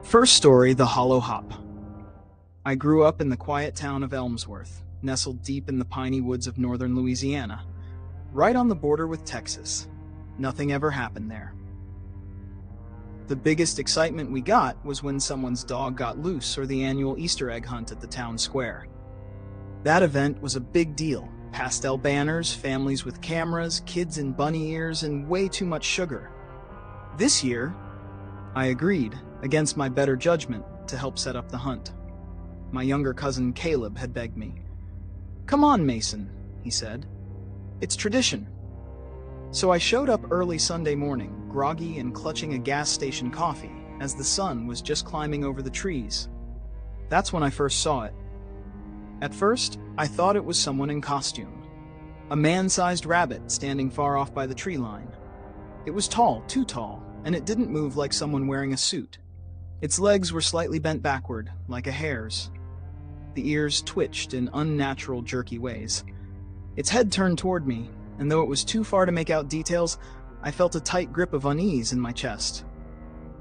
First story, The Hollow Hop. I grew up in the quiet town of Elmsworth, nestled deep in the piney woods of northern Louisiana, right on the border with Texas. Nothing ever happened there. The biggest excitement we got was when someone's dog got loose or the annual Easter egg hunt at the town square. That event was a big deal. Pastel banners, families with cameras, kids in bunny ears, and way too much sugar. This year, I agreed, against my better judgment, to help set up the hunt. My younger cousin Caleb had begged me. "Come on, Mason," he said. "It's tradition." So I showed up early Sunday morning, groggy and clutching a gas station coffee, as the sun was just climbing over the trees. That's when I first saw it. At first, I thought it was someone in costume. A man-sized rabbit standing far off by the tree line. It was tall, too tall, and it didn't move like someone wearing a suit. Its legs were slightly bent backward, like a hare's. The ears twitched in unnatural, jerky ways. Its head turned toward me, and though it was too far to make out details, I felt a tight grip of unease in my chest.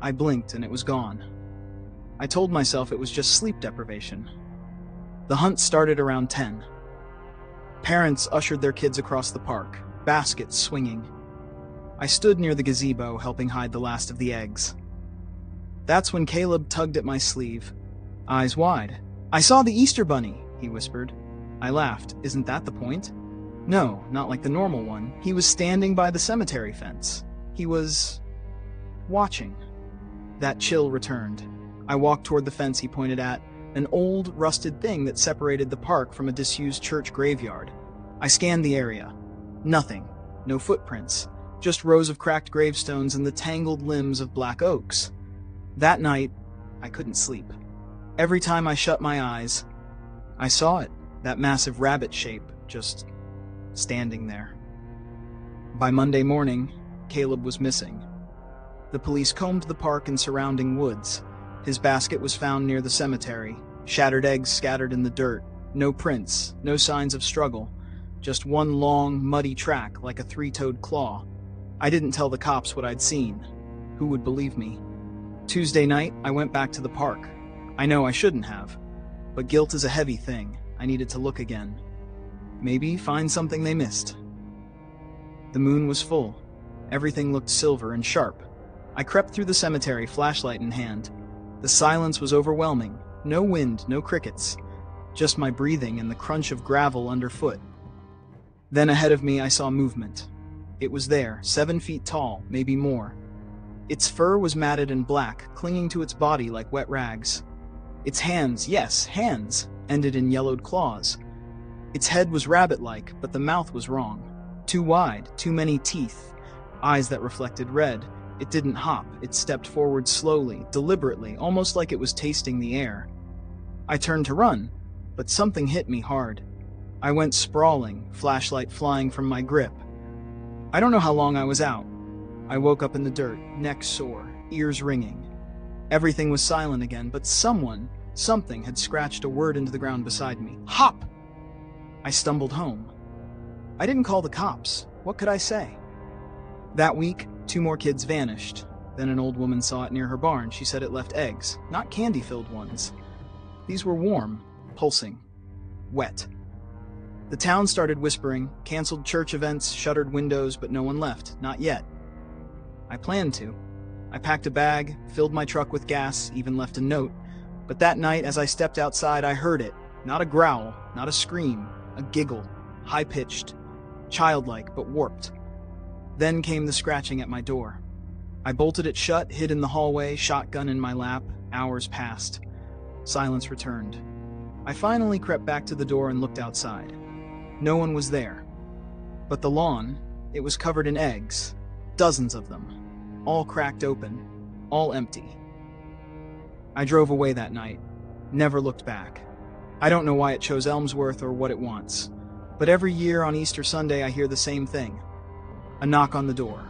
I blinked and it was gone. I told myself it was just sleep deprivation. The hunt started around 10. Parents ushered their kids across the park, baskets swinging. I stood near the gazebo, helping hide the last of the eggs. That's when Caleb tugged at my sleeve, eyes wide. "I saw the Easter bunny," he whispered. I laughed. "Isn't that the point?" No, not like the normal one. He was standing by the cemetery fence. He was watching. That chill returned. I walked toward the fence he pointed at, an old, rusted thing that separated the park from a disused church graveyard. I scanned the area. Nothing. No footprints. Just rows of cracked gravestones and the tangled limbs of black oaks. That night, I couldn't sleep. Every time I shut my eyes, I saw it, that massive rabbit shape, just standing there. By Monday morning, Caleb was missing. The police combed the park and surrounding woods. His basket was found near the cemetery, shattered eggs scattered in the dirt, no prints, no signs of struggle, just one long, muddy track like a three-toed claw. I didn't tell the cops what I'd seen. Who would believe me? Tuesday night, I went back to the park. I know I shouldn't have, but guilt is a heavy thing. I needed to look again. Maybe find something they missed. The moon was full. Everything looked silver and sharp. I crept through the cemetery, flashlight in hand. The silence was overwhelming. No wind, no crickets. Just my breathing and the crunch of gravel underfoot. Then ahead of me I saw movement. It was there, 7 feet tall, maybe more. Its fur was matted and black, clinging to its body like wet rags. Its hands, yes, hands, ended in yellowed claws. Its head was rabbit-like, but the mouth was wrong. Too wide, too many teeth, eyes that reflected red. It didn't hop, it stepped forward slowly, deliberately, almost like it was tasting the air. I turned to run, but something hit me hard. I went sprawling, flashlight flying from my grip. I don't know how long I was out. I woke up in the dirt, neck sore, ears ringing. Everything was silent again, but something had scratched a word into the ground beside me. Hop! I stumbled home. I didn't call the cops. What could I say? That week, 2 more kids vanished. Then an old woman saw it near her barn. She said it left eggs, not candy-filled ones. These were warm, pulsing, wet. The town started whispering, canceled church events, shuttered windows, but no one left, not yet. I planned to. I packed a bag, filled my truck with gas, even left a note. But that night, as I stepped outside, I heard it. Not a growl, not a scream, a giggle, high-pitched, childlike, but warped. Then came the scratching at my door. I bolted it shut, hid in the hallway, shotgun in my lap. Hours passed. Silence returned. I finally crept back to the door and looked outside. No one was there. But the lawn, it was covered in eggs. Dozens of them. All cracked open. All empty. I drove away that night. Never looked back. I don't know why it chose Elmsworth or what it wants. But every year on Easter Sunday I hear the same thing. A knock on the door.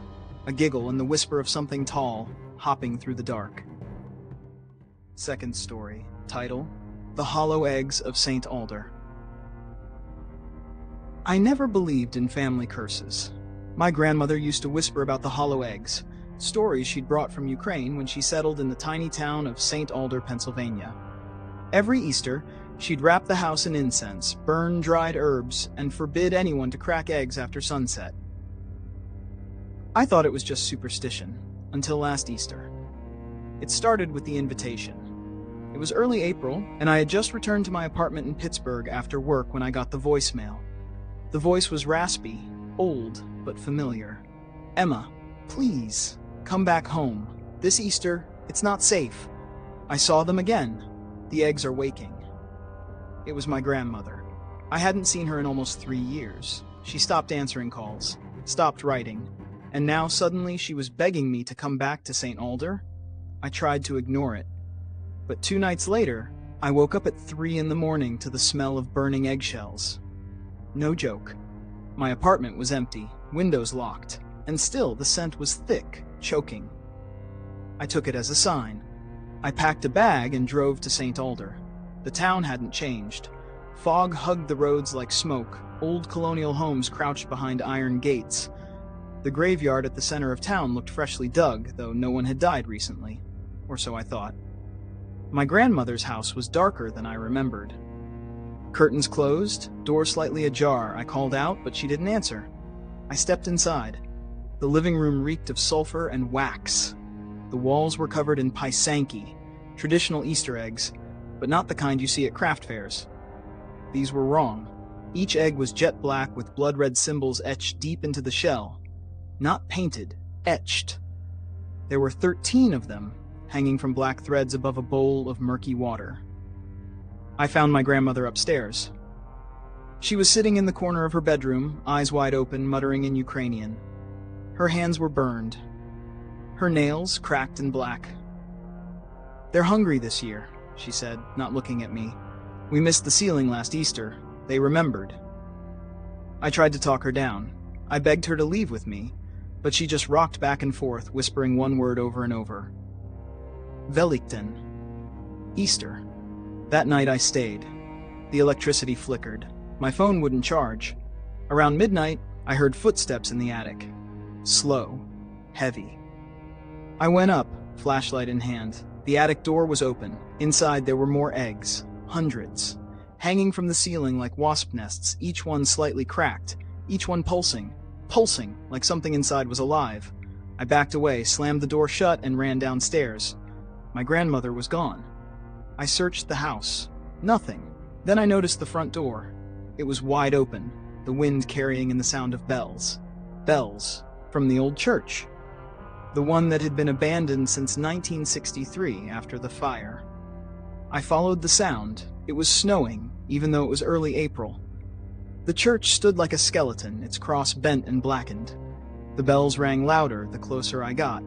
A giggle and the whisper of something tall, hopping through the dark. Second story. Title: The Hollow Eggs of St. Alder. I never believed in family curses. My grandmother used to whisper about the hollow eggs, stories she'd brought from Ukraine when she settled in the tiny town of St. Alder, Pennsylvania. Every Easter, she'd wrap the house in incense, burn dried herbs, and forbid anyone to crack eggs after sunset. I thought it was just superstition, until last Easter. It started with the invitation. It was early April, and I had just returned to my apartment in Pittsburgh after work when I got the voicemail. The voice was raspy, old, but familiar. "Emma, please, come back home. This Easter, it's not safe." I saw them again. The eggs are waking. It was my grandmother. I hadn't seen her in almost 3 years. She stopped answering calls, stopped writing, and now suddenly she was begging me to come back to St. Alder. I tried to ignore it. But 2 nights later, I woke up at 3 in the morning to the smell of burning eggshells. No joke. My apartment was empty, windows locked, and still the scent was thick, choking. I took it as a sign. I packed a bag and drove to St. Alder. The town hadn't changed. Fog hugged the roads like smoke, old colonial homes crouched behind iron gates. The graveyard at the center of town looked freshly dug, though no one had died recently. Or so I thought. My grandmother's house was darker than I remembered. Curtains closed, door slightly ajar. I called out, but she didn't answer. I stepped inside. The living room reeked of sulfur and wax. The walls were covered in paisanki, traditional Easter eggs, but not the kind you see at craft fairs. These were wrong. Each egg was jet black with blood-red symbols etched deep into the shell. Not painted, etched. There were 13 of them, hanging from black threads above a bowl of murky water. I found my grandmother upstairs. She was sitting in the corner of her bedroom, eyes wide open, muttering in Ukrainian. Her hands were burned. Her nails cracked and black. "They're hungry this year," she said, not looking at me. "We missed the ceiling last Easter. They remembered." I tried to talk her down. I begged her to leave with me, but she just rocked back and forth, whispering one word over and over. Velikten. Easter. That night I stayed. The electricity flickered. My phone wouldn't charge. Around midnight, I heard footsteps in the attic. Slow. Heavy. I went up, flashlight in hand. The attic door was open. Inside there were more eggs. Hundreds. Hanging from the ceiling like wasp nests, each one slightly cracked, each one pulsing, like something inside was alive. I backed away, slammed the door shut, and ran downstairs. My grandmother was gone. I searched the house. Nothing. Then I noticed the front door. It was wide open, the wind carrying in the sound of bells. Bells. From the old church. The one that had been abandoned since 1963 after the fire. I followed the sound. It was snowing, even though it was early April. The church stood like a skeleton, its cross bent and blackened. The bells rang louder the closer I got.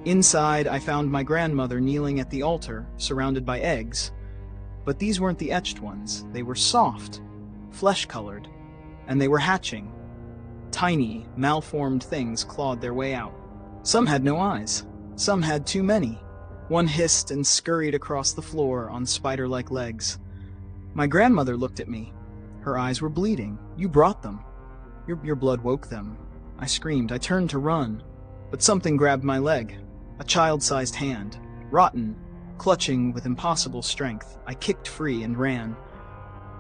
Inside, I found my grandmother kneeling at the altar, surrounded by eggs. But these weren't the etched ones. They were soft, flesh-colored, and they were hatching. Tiny, malformed things clawed their way out. Some had no eyes. Some had too many. One hissed and scurried across the floor on spider-like legs. My grandmother looked at me. Her eyes were bleeding. "You brought them." Your blood woke them." I screamed. I turned to run, but something grabbed my leg. A child-sized hand, rotten, clutching with impossible strength. I kicked free and ran.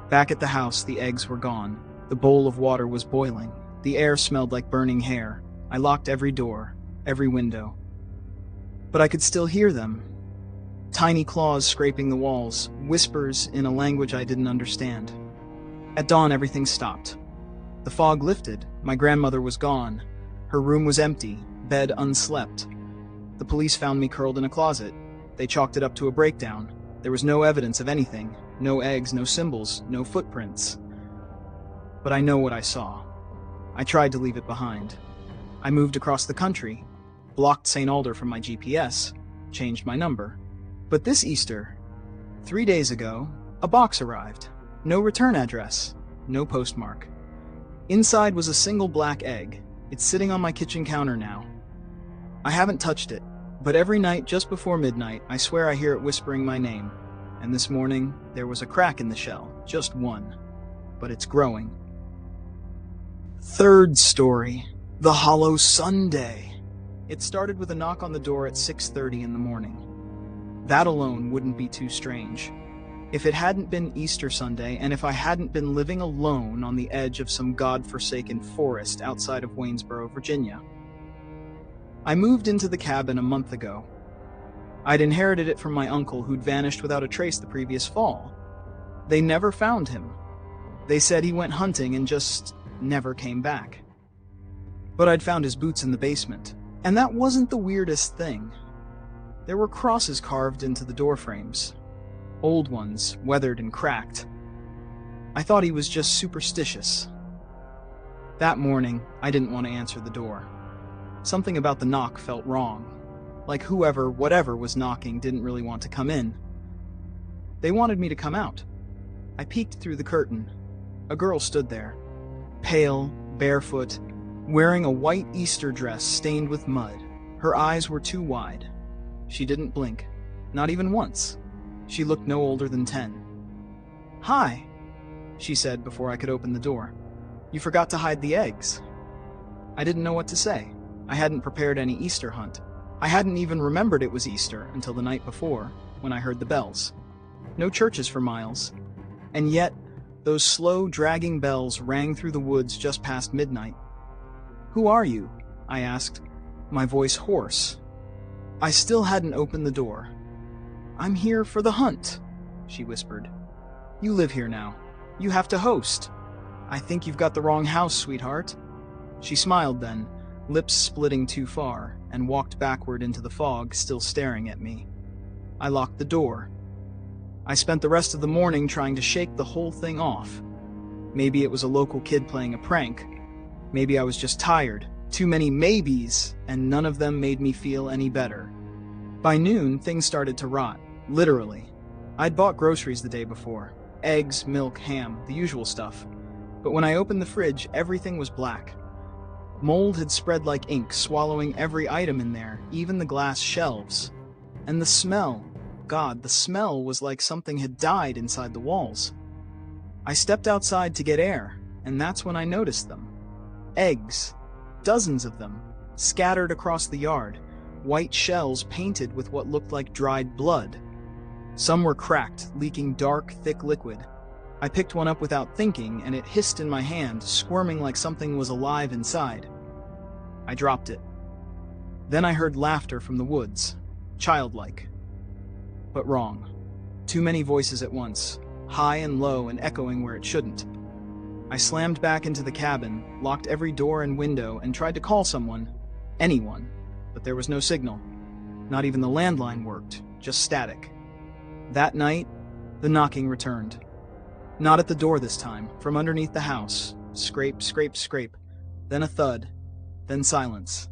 Back at the house, the eggs were gone. The bowl of water was boiling. The air smelled like burning hair. I locked every door, every window. But I could still hear them. Tiny claws scraping the walls, whispers in a language I didn't understand. At dawn, everything stopped. The fog lifted. My grandmother was gone. Her room was empty, bed unslept. The police found me curled in a closet. They chalked it up to a breakdown. There was no evidence of anything. No eggs, no symbols, no footprints. But I know what I saw. I tried to leave it behind. I moved across the country, blocked St. Alder from my GPS, changed my number. But this Easter, 3 days ago, a box arrived. No return address, no postmark. Inside was a single black egg. It's sitting on my kitchen counter now. I haven't touched it, but every night just before midnight, I swear I hear it whispering my name. And this morning, there was a crack in the shell, just one. But it's growing. Third story, The Hollow Sunday. It started with a knock on the door at 6:30 in the morning. That alone wouldn't be too strange. If it hadn't been Easter Sunday, and if I hadn't been living alone on the edge of some god-forsaken forest outside of Waynesboro, Virginia. I moved into the cabin a month ago. I'd inherited it from my uncle, who'd vanished without a trace the previous fall. They never found him. They said he went hunting and just never came back. But I'd found his boots in the basement, and that wasn't the weirdest thing. There were crosses carved into the door frames. Old ones, weathered and cracked. I thought he was just superstitious. That morning, I didn't want to answer the door. Something about the knock felt wrong. Like whoever, whatever was knocking didn't really want to come in. They wanted me to come out. I peeked through the curtain. A girl stood there, pale, barefoot, wearing a white Easter dress stained with mud. Her eyes were too wide. She didn't blink, not even once. She looked no older than 10. "Hi," she said before I could open the door. "You forgot to hide the eggs." I didn't know what to say. I hadn't prepared any Easter hunt. I hadn't even remembered it was Easter until the night before, when I heard the bells. No churches for miles. And yet, those slow, dragging bells rang through the woods just past midnight. "Who are you?" I asked, my voice hoarse. I still hadn't opened the door. "I'm here for the hunt," she whispered. "You live here now. You have to host. I think you've got the wrong house, sweetheart." She smiled then, lips splitting too far, and walked backward into the fog, still staring at me. I locked the door. I spent the rest of the morning trying to shake the whole thing off. Maybe it was a local kid playing a prank. Maybe I was just tired. Too many maybes, and none of them made me feel any better. By noon, things started to rot, literally. I'd bought groceries the day before. Eggs, milk, ham, the usual stuff. But when I opened the fridge, everything was black. Mold had spread like ink, swallowing every item in there, even the glass shelves. And the smell, God, the smell was like something had died inside the walls. I stepped outside to get air, and that's when I noticed them. Eggs. Dozens of them, scattered across the yard, white shells painted with what looked like dried blood. Some were cracked, leaking dark, thick liquid. I picked one up without thinking, and it hissed in my hand, squirming like something was alive inside. I dropped it. Then I heard laughter from the woods, childlike. But wrong. Too many voices at once, high and low and echoing where it shouldn't. I slammed back into the cabin, locked every door and window, and tried to call someone, anyone, but there was no signal. Not even the landline worked, just static. That night, the knocking returned. Not at the door this time, from underneath the house. Scrape, scrape, scrape. Then a thud. Then silence.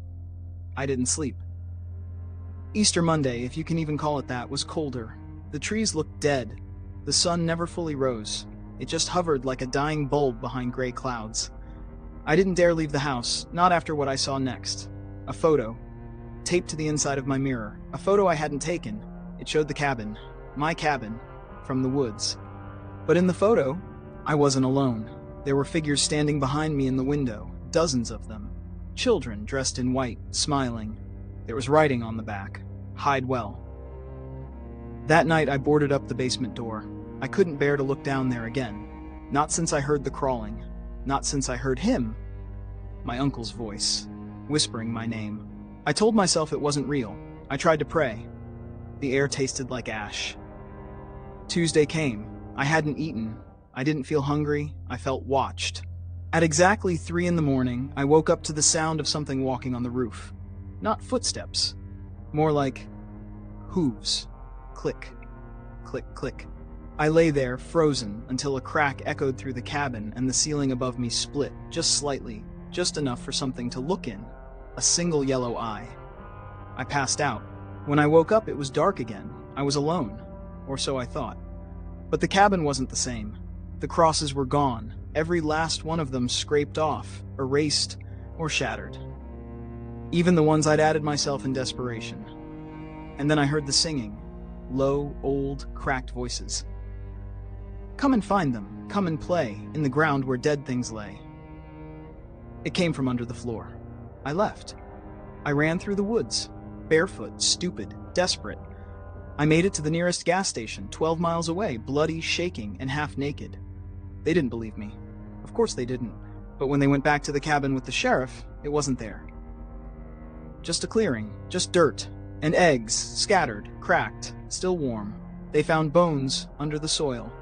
I didn't sleep. Easter Monday, if you can even call it that, was colder. The trees looked dead. The sun never fully rose. It just hovered like a dying bulb behind gray clouds. I didn't dare leave the house, not after what I saw next. A photo, taped to the inside of my mirror. A photo I hadn't taken. It showed the cabin, my cabin, from the woods. But in the photo, I wasn't alone. There were figures standing behind me in the window, dozens of them. Children dressed in white, smiling. There was writing on the back, "Hide well." That night I boarded up the basement door. I couldn't bear to look down there again. Not since I heard the crawling. Not since I heard him, my uncle's voice, whispering my name. I told myself it wasn't real. I tried to pray. The air tasted like ash. Tuesday came. I hadn't eaten. I didn't feel hungry. I felt watched. At exactly 3 in the morning, I woke up to the sound of something walking on the roof. Not footsteps. More like hooves. Click, click, click. I lay there, frozen, until a crack echoed through the cabin and the ceiling above me split, just slightly, just enough for something to look in. A single yellow eye. I passed out. When I woke up, it was dark again. I was alone. Or so I thought. But the cabin wasn't the same. The crosses were gone, every last one of them scraped off, erased, or shattered. Even the ones I'd added myself in desperation. And then I heard the singing. Low, old, cracked voices. "Come and find them, come and play, in the ground where dead things lay." It came from under the floor. I left. I ran through the woods, barefoot, stupid, desperate. I made it to the nearest gas station, 12 miles away, bloody, shaking, and half naked. They didn't believe me. Of course they didn't. But when they went back to the cabin with the sheriff, it wasn't there. Just a clearing, just dirt, and eggs, scattered, cracked, still warm. They found bones under the soil.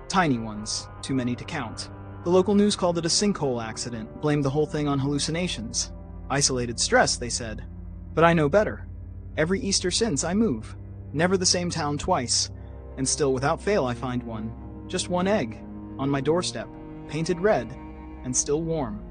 Tiny ones, too many to count. The local news called it a sinkhole accident, blamed the whole thing on hallucinations. Isolated stress, they said. But I know better. Every Easter since, I move. Never the same town twice. And still, without fail, I find one. Just one egg. On my doorstep. Painted red. And still warm.